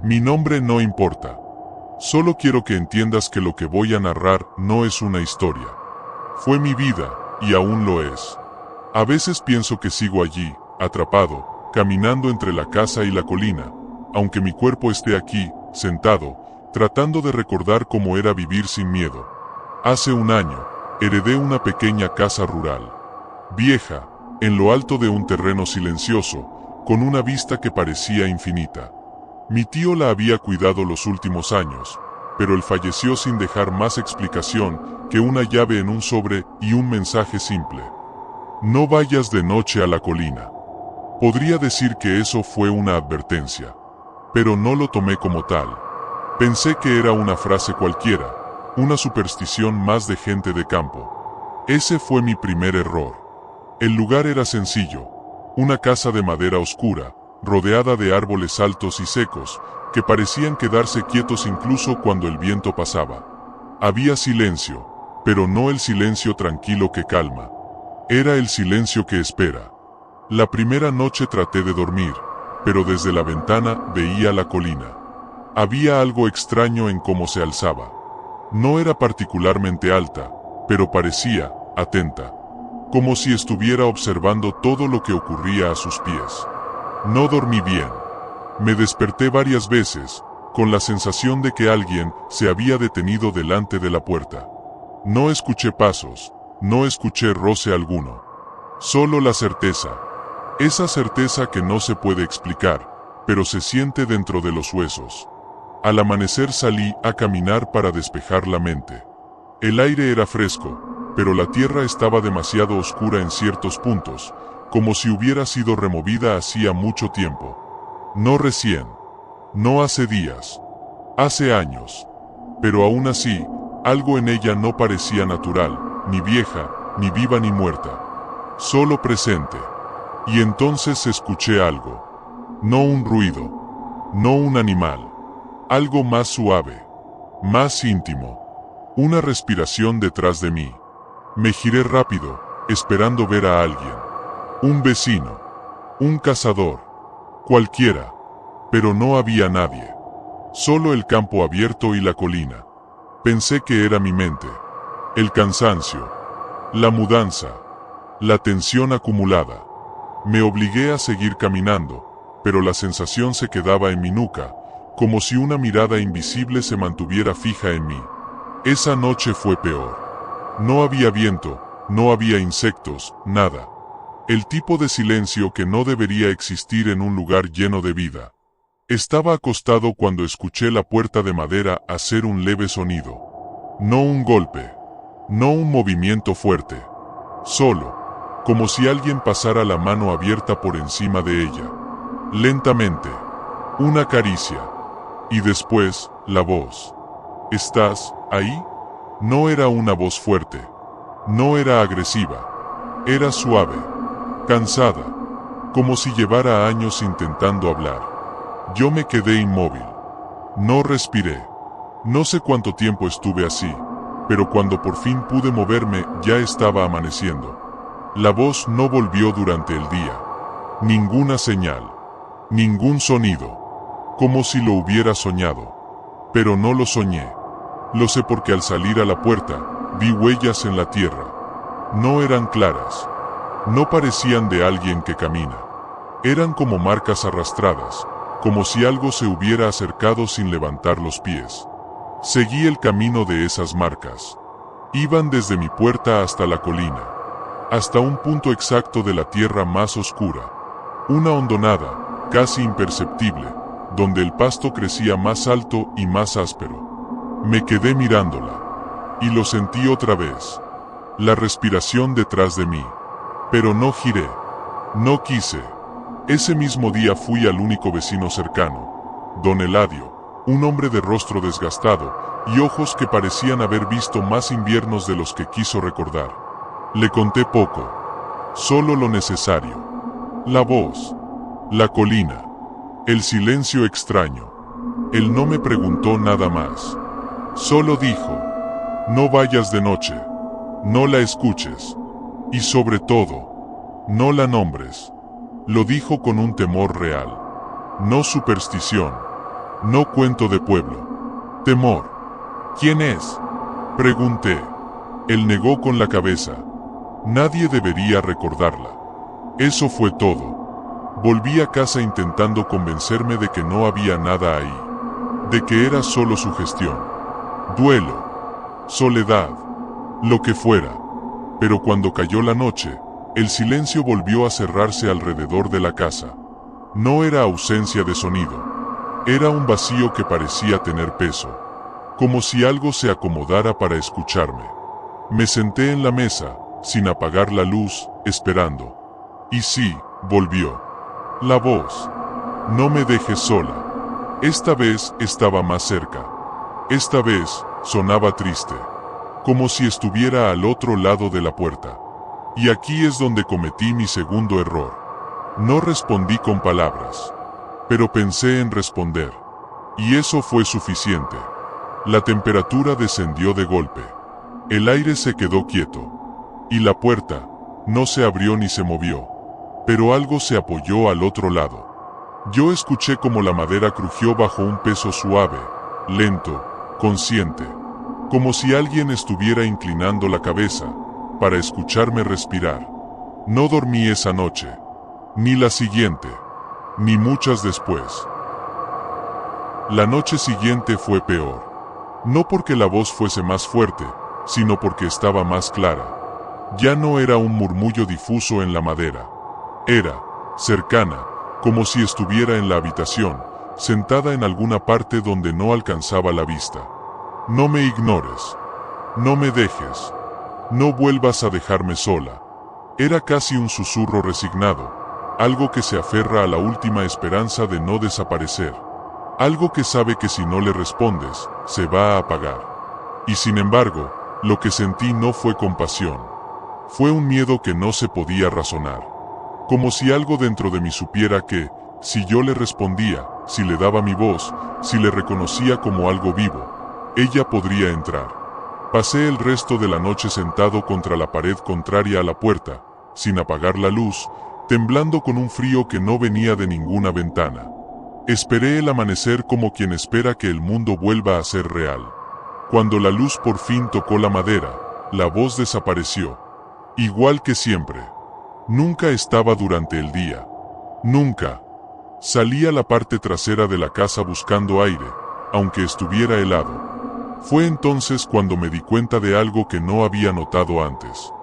Mi nombre no importa. Solo quiero que entiendas que lo que voy a narrar no es una historia. Fue mi vida, y aún lo es. A veces pienso que sigo allí, atrapado, caminando entre la casa y la colina, aunque mi cuerpo esté aquí, sentado, tratando de recordar cómo era vivir sin miedo. Hace un año, heredé una pequeña casa rural. Vieja, en lo alto de un terreno silencioso, con una vista que parecía infinita. Mi tío la había cuidado los últimos años, pero él falleció sin dejar más explicación que una llave en un sobre y un mensaje simple. No vayas de noche a la colina. Podría decir que eso fue una advertencia, pero no lo tomé como tal. Pensé que era una frase cualquiera, una superstición más de gente de campo. Ese fue mi primer error. El lugar era sencillo, una casa de madera oscura, rodeada de árboles altos y secos, que parecían quedarse quietos incluso cuando el viento pasaba. Había silencio, pero no el silencio tranquilo que calma. Era el silencio que espera. La primera noche traté de dormir, pero desde la ventana veía la colina. Había algo extraño en cómo se alzaba. No era particularmente alta, pero parecía atenta, como si estuviera observando todo lo que ocurría a sus pies. No dormí bien. Me desperté varias veces, con la sensación de que alguien se había detenido delante de la puerta. No escuché pasos, no escuché roce alguno. Solo la certeza. Esa certeza que no se puede explicar, pero se siente dentro de los huesos. Al amanecer salí a caminar para despejar la mente. El aire era fresco, pero la tierra estaba demasiado oscura en ciertos puntos, como si hubiera sido removida hacía mucho tiempo. No recién, no hace días, hace años. Pero aún así, algo en ella no parecía natural, ni vieja, ni viva ni muerta. Solo presente. Y entonces escuché algo. No un ruido, no un animal. Algo más suave, más íntimo. Una respiración detrás de mí. Me giré rápido, esperando ver a alguien. Un vecino, un cazador, cualquiera, pero no había nadie. Solo el campo abierto y la colina. Pensé que era mi mente, el cansancio, la mudanza, la tensión acumulada. Me obligué a seguir caminando, pero la sensación se quedaba en mi nuca, como si una mirada invisible se mantuviera fija en mí. Esa noche fue peor. No había viento, no había insectos, nada. El tipo de silencio que no debería existir en un lugar lleno de vida. Estaba acostado cuando escuché la puerta de madera hacer un leve sonido. No un golpe, no un movimiento fuerte. Solo, como si alguien pasara la mano abierta por encima de ella. Lentamente, una caricia. Y después, la voz. ¿Estás ahí? No era una voz fuerte. No era agresiva. Era suave. Cansada. Como si llevara años intentando hablar. Yo me quedé inmóvil. No respiré. No sé cuánto tiempo estuve así, pero cuando por fin pude moverme ya estaba amaneciendo. La voz no volvió durante el día. Ninguna señal. Ningún sonido. Como si lo hubiera soñado. Pero no lo soñé. Lo sé porque al salir a la puerta, vi huellas en la tierra. No eran claras. No parecían de alguien que camina. Eran como marcas arrastradas, como si algo se hubiera acercado sin levantar los pies. Seguí el camino de esas marcas. Iban desde mi puerta hasta la colina, hasta un punto exacto de la tierra más oscura. Una hondonada, casi imperceptible, donde el pasto crecía más alto y más áspero. Me quedé mirándola, y lo sentí otra vez. La respiración detrás de mí. Pero no giré. No quise. Ese mismo día fui al único vecino cercano, don Eladio, un hombre de rostro desgastado y ojos que parecían haber visto más inviernos de los que quiso recordar. Le conté poco, solo lo necesario. La voz, la colina, el silencio extraño. Él no me preguntó nada más. Solo dijo, no vayas de noche, no la escuches, y sobre todo, no la nombres. Lo dijo con un temor real, no superstición. no cuento de pueblo. Temor. ¿Quién es? Pregunté. Él negó con la cabeza. Nadie debería recordarla. Eso fue todo. Volví a casa intentando convencerme de que no había nada ahí. De que era solo sugestión. Duelo. Soledad. Lo que fuera. Pero cuando cayó la noche, el silencio volvió a cerrarse alrededor de la casa. No era ausencia de sonido. Era un vacío que parecía tener peso. Como si algo se acomodara para escucharme. Me senté en la mesa, sin apagar la luz, esperando. Y sí, volvió. La voz. No me dejes sola. Esta vez estaba más cerca. Esta vez sonaba triste. Como si estuviera al otro lado de la puerta. Y aquí es donde cometí mi segundo error. No respondí con palabras. Pero pensé en responder. Y eso fue suficiente. La temperatura descendió de golpe. El aire se quedó quieto. Y la puerta no se abrió ni se movió. Pero algo se apoyó al otro lado. Yo escuché como la madera crujió bajo un peso suave, lento, consciente. Como si alguien estuviera inclinando la cabeza, para escucharme respirar. No dormí esa noche. Ni la siguiente. Ni muchas después. La noche siguiente fue peor. No porque la voz fuese más fuerte, sino porque estaba más clara. Ya no era un murmullo difuso en la madera. Era cercana, como si estuviera en la habitación, sentada en alguna parte donde no alcanzaba la vista. No me ignores. No me dejes. No vuelvas a dejarme sola. Era casi un susurro resignado, algo que se aferra a la última esperanza de no desaparecer. Algo que sabe que si no le respondes, se va a apagar. Y sin embargo, lo que sentí no fue compasión. Fue un miedo que no se podía razonar. Como si algo dentro de mí supiera que, si yo le respondía, si le daba mi voz, si le reconocía como algo vivo, ella podría entrar. Pasé el resto de la noche sentado contra la pared contraria a la puerta, sin apagar la luz, temblando con un frío que no venía de ninguna ventana. Esperé el amanecer como quien espera que el mundo vuelva a ser real. Cuando la luz por fin tocó la madera, la voz desapareció. Igual que siempre. Nunca estaba durante el día. Nunca. Salí a la parte trasera de la casa buscando aire, aunque estuviera helado. Fue entonces cuando me di cuenta de algo que no había notado antes.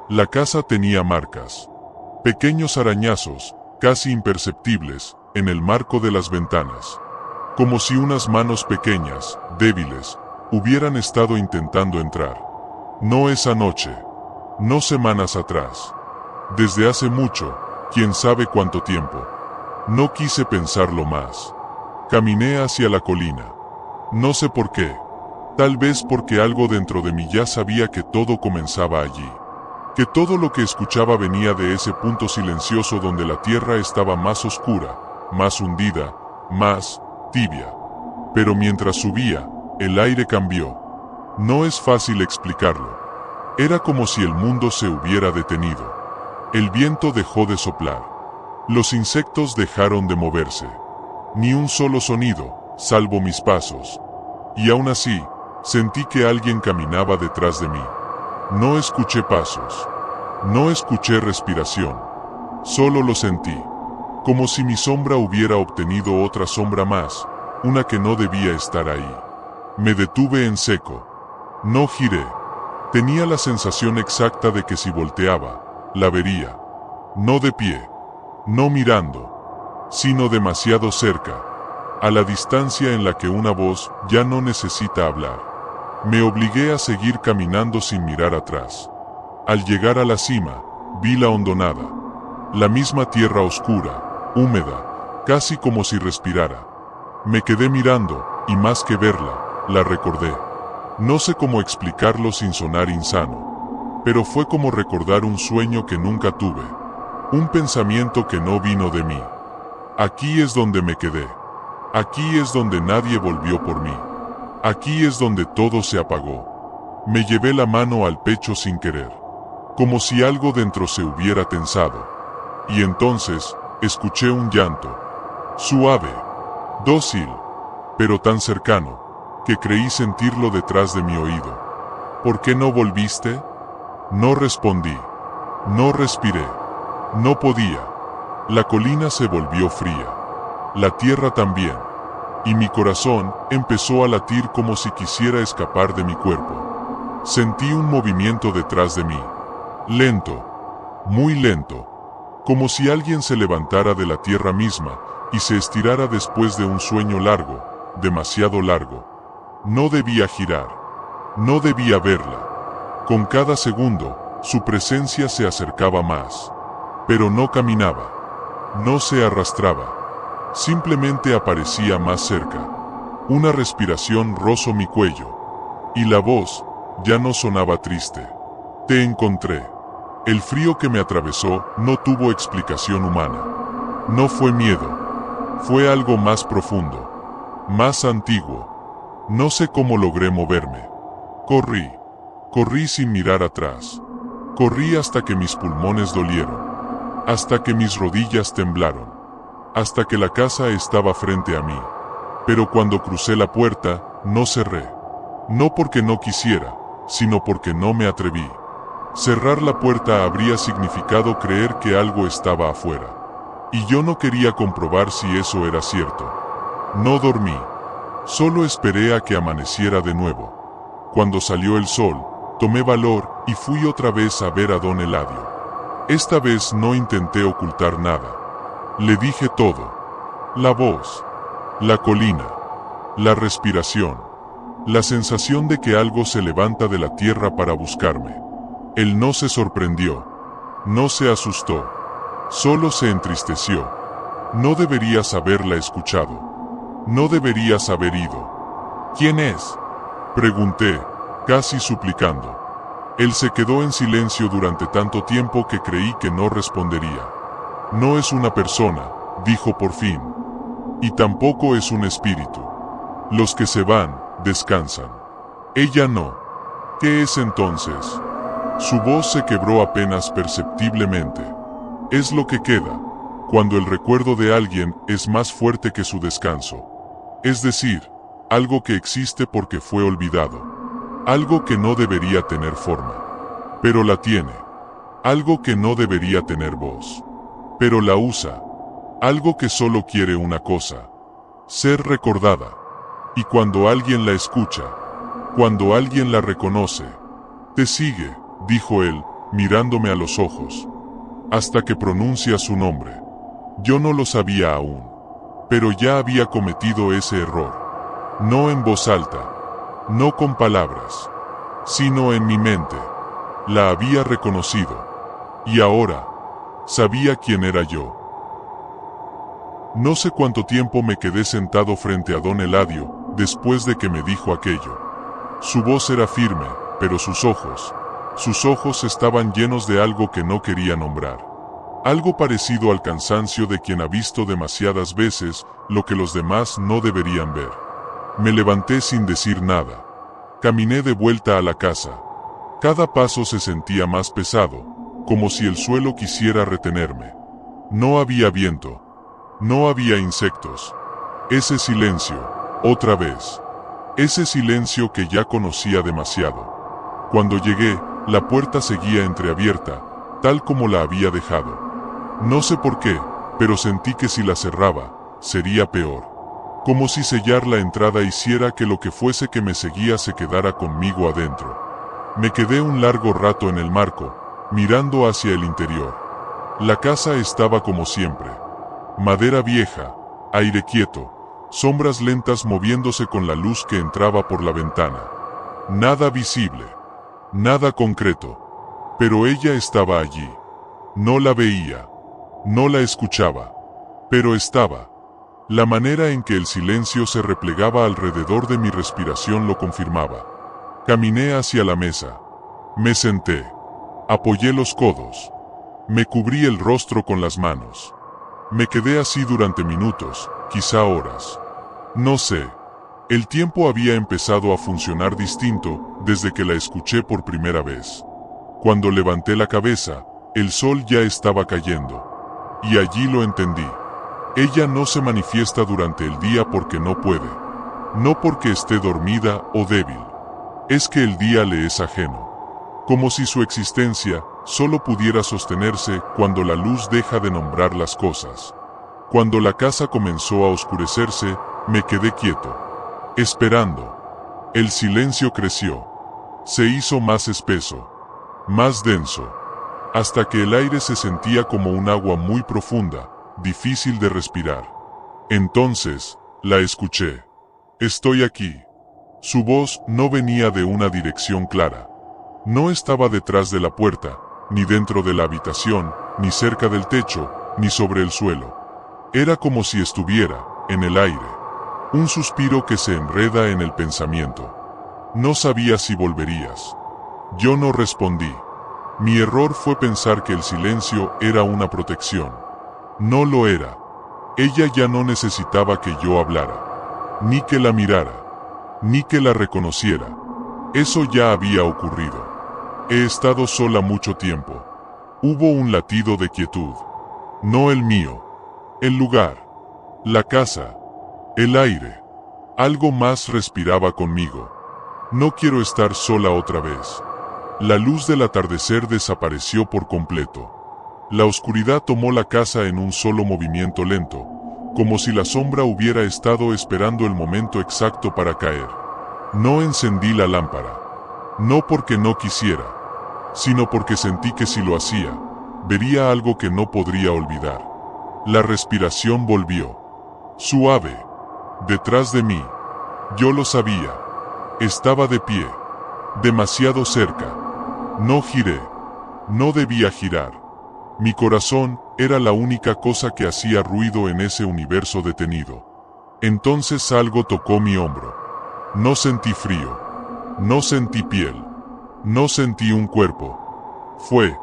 La casa tenía marcas. Pequeños arañazos, casi imperceptibles, en el marco de las ventanas. Como si unas manos pequeñas, débiles, hubieran estado intentando entrar. No esa noche. No semanas atrás. Desde hace mucho, quién sabe cuánto tiempo. No quise pensarlo más. Caminé hacia la colina. No sé por qué. Tal vez porque algo dentro de mí ya sabía que todo comenzaba allí. Que todo lo que escuchaba venía de ese punto silencioso donde la tierra estaba más oscura, más hundida, más tibia. Pero mientras subía, el aire cambió. No es fácil explicarlo. Era como si el mundo se hubiera detenido. El viento dejó de soplar. Los insectos dejaron de moverse. Ni un solo sonido, salvo mis pasos. Y aún así, sentí que alguien caminaba detrás de mí. No escuché pasos. No escuché respiración. Solo lo sentí. Como si mi sombra hubiera obtenido otra sombra más, una que no debía estar ahí. Me detuve en seco. No giré. Tenía la sensación exacta de que si volteaba, la vería. No de pie. No mirando. Sino demasiado cerca. A la distancia en la que una voz ya no necesita hablar. Me obligué a seguir caminando sin mirar atrás. Al llegar a la cima, vi la hondonada. La misma tierra oscura, húmeda, casi como si respirara. Me quedé mirando, y más que verla, la recordé. No sé cómo explicarlo sin sonar insano. Pero fue como recordar un sueño que nunca tuve. Un pensamiento que no vino de mí. Aquí es donde me quedé. Aquí es donde nadie volvió por mí. Aquí es donde todo se apagó. Me llevé la mano al pecho sin querer. Como si algo dentro se hubiera tensado. Y entonces, escuché un llanto. Suave. Dócil. pero tan cercano, que creí sentirlo detrás de mi oído. ¿Por qué no volviste? No respondí. No respiré. No podía. La colina se volvió fría. La tierra también. Y mi corazón empezó a latir como si quisiera escapar de mi cuerpo. Sentí un movimiento detrás de mí. Lento. Muy lento. Como si alguien se levantara de la tierra misma y se estirara después de un sueño largo, demasiado largo. No debía girar. No debía verla. Con cada segundo, su presencia se acercaba más. Pero no caminaba. No se arrastraba. Simplemente aparecía más cerca. Una respiración rozó mi cuello. Y la voz ya no sonaba triste. Te encontré. El frío que me atravesó no tuvo explicación humana. No fue miedo. Fue algo más profundo. Más antiguo. No sé cómo logré moverme. Corrí. Corrí sin mirar atrás. Corrí hasta que mis pulmones dolieron. Hasta que mis rodillas temblaron. Hasta que la casa estaba frente a mí. Pero cuando crucé la puerta, no cerré. No porque no quisiera, sino porque no me atreví. Cerrar la puerta habría significado creer que algo estaba afuera. Y yo no quería comprobar si eso era cierto. No dormí. Solo esperé a que amaneciera de nuevo. Cuando salió el sol, tomé valor y fui otra vez a ver a don Eladio. Esta vez no intenté ocultar nada. Le dije todo. La voz, la colina, la respiración, la sensación de que algo se levanta de la tierra para buscarme. Él no se sorprendió, no se asustó, solo se entristeció. No deberías haberla escuchado. No deberías haber ido. ¿Quién es? Pregunté, casi suplicando. Él se quedó en silencio durante tanto tiempo que creí que no respondería. No es una persona, dijo por fin. Y tampoco es un espíritu. Los que se van, descansan. Ella no. ¿Qué es entonces? Su voz se quebró apenas perceptiblemente. Es lo que queda, cuando el recuerdo de alguien es más fuerte que su descanso. Es decir, algo que existe porque fue olvidado. Algo que no debería tener forma. Pero la tiene. Algo que no debería tener voz. Pero la usa. Algo que solo quiere una cosa. Ser recordada. Y cuando alguien la escucha, cuando alguien la reconoce, te sigue, dijo él, mirándome a los ojos, hasta que pronuncia su nombre. Yo no lo sabía aún, pero ya había cometido ese error. No en voz alta, no con palabras, sino en mi mente. La había reconocido. Y ahora, sabía quién era yo. No sé cuánto tiempo me quedé sentado frente a don Eladio, después de que me dijo aquello. Su voz era firme, pero sus ojos estaban llenos de algo que no quería nombrar. Algo parecido al cansancio de quien ha visto demasiadas veces lo que los demás no deberían ver. Me levanté sin decir nada. Caminé de vuelta a la casa. Cada paso se sentía más pesado, como si el suelo quisiera retenerme. No había viento. No había insectos. Ese silencio, otra vez. Ese silencio que ya conocía demasiado. Cuando llegué, la puerta seguía entreabierta, tal como la había dejado. No sé por qué, pero sentí que si la cerraba, sería peor. Como si sellar la entrada hiciera que lo que fuese que me seguía se quedara conmigo adentro. Me quedé un largo rato en el marco, mirando hacia el interior. La casa estaba como siempre. Madera vieja, aire quieto, sombras lentas moviéndose con la luz que entraba por la ventana. Nada visible, nada concreto. Pero ella estaba allí. No la veía, no la escuchaba, pero estaba. La manera en que el silencio se replegaba alrededor de mi respiración lo confirmaba. Caminé hacia la mesa. Me senté. Apoyé los codos. Me cubrí el rostro con las manos. Me quedé así durante minutos, quizá horas. No sé. El tiempo había empezado a funcionar distinto desde que la escuché por primera vez. Cuando levanté la cabeza, el sol ya estaba cayendo. Y allí lo entendí. Ella no se manifiesta durante el día porque no puede. No porque esté dormida o débil. Es que el día le es ajeno. Como si su existencia solo pudiera sostenerse cuando la luz deja de nombrar las cosas. Cuando la casa comenzó a oscurecerse, me quedé quieto, esperando. El silencio creció. Se hizo más espeso, más denso, hasta que el aire se sentía como un agua muy profunda, difícil de respirar. Entonces, la escuché. Estoy aquí. Su voz no venía de una dirección clara. No estaba detrás de la puerta, ni dentro de la habitación, ni cerca del techo, ni sobre el suelo. Era como si estuviera en el aire. Un suspiro que se enreda en el pensamiento. No sabía si volverías. Yo no respondí. Mi error fue pensar que el silencio era una protección. No lo era. Ella ya no necesitaba que yo hablara, ni que la mirara, ni que la reconociera. Eso ya había ocurrido. He estado sola mucho tiempo. Hubo un latido de quietud. No el mío. El lugar. La casa. El aire. Algo más respiraba conmigo. No quiero estar sola otra vez. La luz del atardecer desapareció por completo. La oscuridad tomó la casa en un solo movimiento lento, como si la sombra hubiera estado esperando el momento exacto para caer. No encendí la lámpara. No porque no quisiera, sino porque sentí que si lo hacía, vería algo que no podría olvidar. La respiración volvió. Suave. Detrás de mí. Yo lo sabía. Estaba de pie. Demasiado cerca. No giré. No debía girar. Mi corazón era la única cosa que hacía ruido en ese universo detenido. Entonces algo tocó mi hombro. No sentí frío. No sentí piel. No sentí un cuerpo. Fue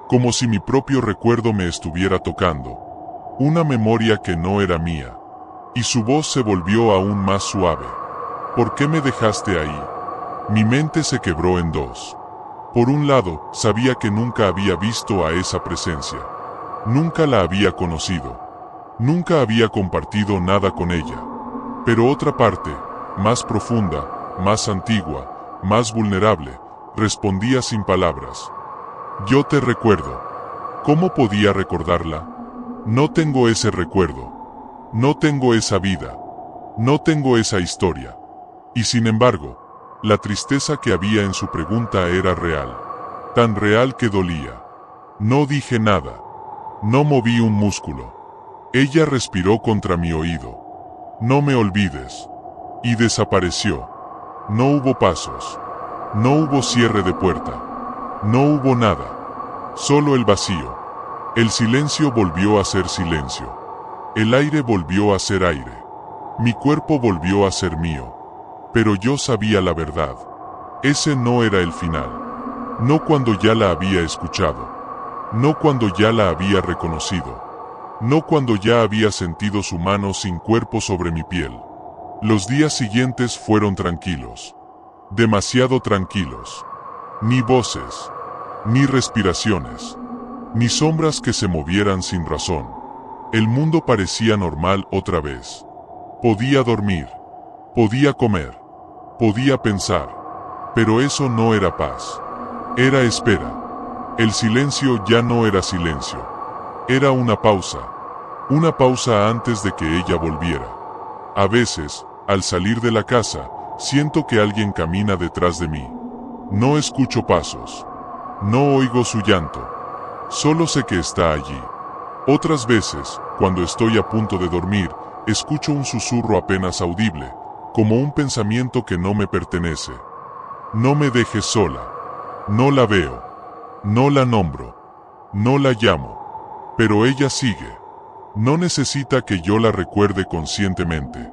como si mi propio recuerdo me estuviera tocando. Una memoria que no era mía. Y su voz se volvió aún más suave. ¿Por qué me dejaste ahí? Mi mente se quebró en dos. Por un lado, sabía que nunca había visto a esa presencia. Nunca la había conocido. Nunca había compartido nada con ella. Pero otra parte, más profunda, más antigua, más vulnerable, respondía sin palabras. Yo te recuerdo. ¿Cómo podía recordarla? No tengo ese recuerdo. No tengo esa vida. No tengo esa historia. Y sin embargo, la tristeza que había en su pregunta era real. Tan real que dolía. No dije nada. No moví un músculo. Ella respiró contra mi oído. No me olvides. Y desapareció. No hubo pasos. No hubo cierre de puerta. No hubo nada. Solo el vacío. El silencio volvió a ser silencio. El aire volvió a ser aire. Mi cuerpo volvió a ser mío. Pero yo sabía la verdad. Ese no era el final. No cuando ya la había escuchado. No cuando ya la había reconocido. No cuando ya había sentido su mano sin cuerpo sobre mi piel. Los días siguientes fueron tranquilos. Demasiado tranquilos. Ni voces. Ni respiraciones. Ni sombras que se movieran sin razón. El mundo parecía normal otra vez. Podía dormir. Podía comer. Podía pensar. Pero eso no era paz. Era espera. El silencio ya no era silencio. Era una pausa. Una pausa antes de que ella volviera. A veces, al salir de la casa, siento que alguien camina detrás de mí. No escucho pasos. No oigo su llanto. Solo sé que está allí. Otras veces, cuando estoy a punto de dormir, escucho un susurro apenas audible, como un pensamiento que no me pertenece. No me dejes sola. No la veo. No la nombro. No la llamo. Pero ella sigue. No necesita que yo la recuerde conscientemente.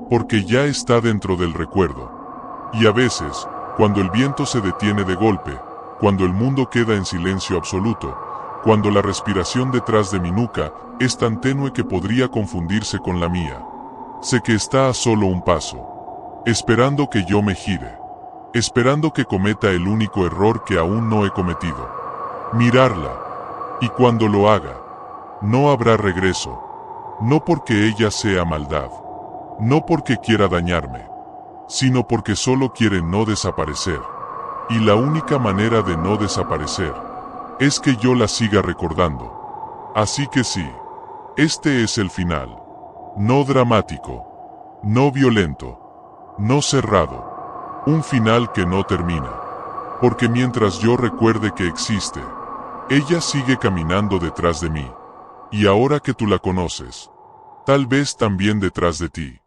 Porque ya está dentro del recuerdo. Y a veces, cuando el viento se detiene de golpe, cuando el mundo queda en silencio absoluto, cuando la respiración detrás de mi nuca es tan tenue que podría confundirse con la mía, sé que está a solo un paso, esperando que yo me gire, esperando que cometa el único error que aún no he cometido, mirarla, y cuando lo haga, no habrá regreso, no porque ella sea maldad, no porque quiera dañarme, sino porque solo quiere no desaparecer. Y la única manera de no desaparecer es que yo la siga recordando. Así que sí, este es el final. No dramático, no violento, no cerrado. Un final que no termina. Porque mientras yo recuerde que existe, ella sigue caminando detrás de mí. Y ahora que tú la conoces, tal vez también detrás de ti.